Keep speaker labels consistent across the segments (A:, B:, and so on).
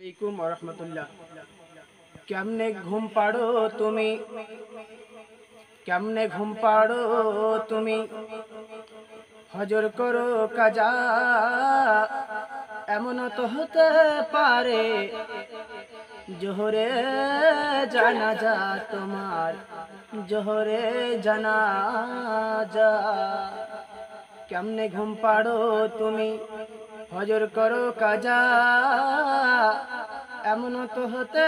A: আলাইকুম ওয়া রাহমাতুল্লাহ। কেমনে ঘুম পাড়ো তুমি, কেমনে ঘুম পাড়ো তুমি, হজর করো কাজা। এমন তো হতে পারে জোহরে জানাজা তোমার, জোহরে জানাজা। কেমনে ঘুম পাড়ো তুমি, হজর করো কাজা। এমন তো হতে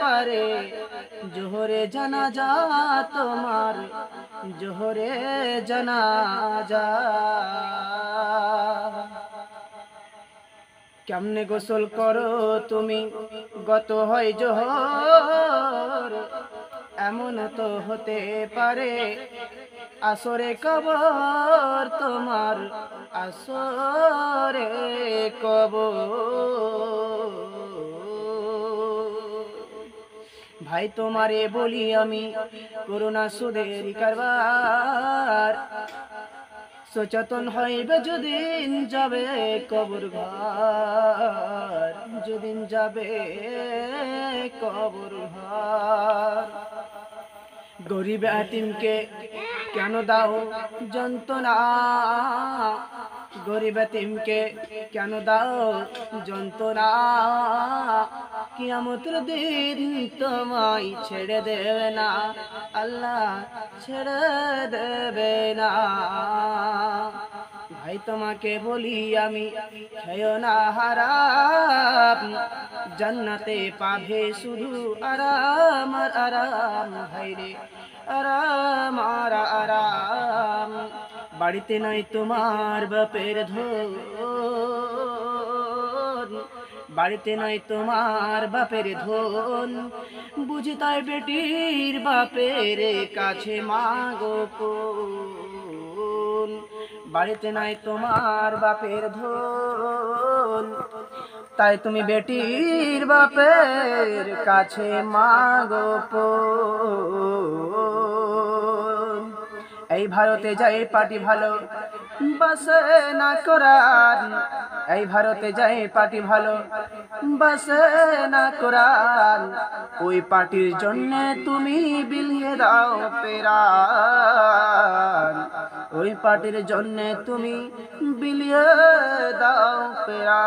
A: পারে জোহরে জানাজা তোমার, জোহরে জানাজা। কেমনে গোসল করো তুমি, গত হয় জোহর। এমন তো হতে পারে আসরে কবর তোমার, আসরে কবর। ভাই তোমারে বলি আমি, করোনা সুদের কারবার। সচেতন হইবে যেদিন যাবে কবর ঘর, যেদিন যাবে কবর ঘর। গরিব এতিমকে কেন দাও যন্ত্রণা, গরিব এতিমকে কেন দাও যন্ত্রণা। কিয়ামতের দিন তোমায় ছেড়ে দেবে না, আল্লাহ ছেড়ে দেবে না। ভাই তোমাকে বলি আমি, খেয়ো না হারাম, জান্নাতে পাবে শুধু আরাম আর আরাম। ভাই রে আরাম আর আরাম। বাড়িতে নাই তোমার বাপের ধন, বাড়িতে নাই তোমার বাপের ধন, বুঝি তাই বেটির বাপের কাছে মাগো কোন। বাড়িতে নাই তোমার বাপের ধন, তাই তুমি বেটির বাপের কাছে মাগো কোন। এই ভারতে যাই পার্টি ভালো বাসে না কোরআন, এই ভারতে যাই পার্টি ভালো বাসে না কোরআন। ওই পার্টির জন্য তুমি বিলিয়ে দাও প্রাণ, ওই পার্টির জন্য তুমি বিলিয়ে দাও প্রাণ।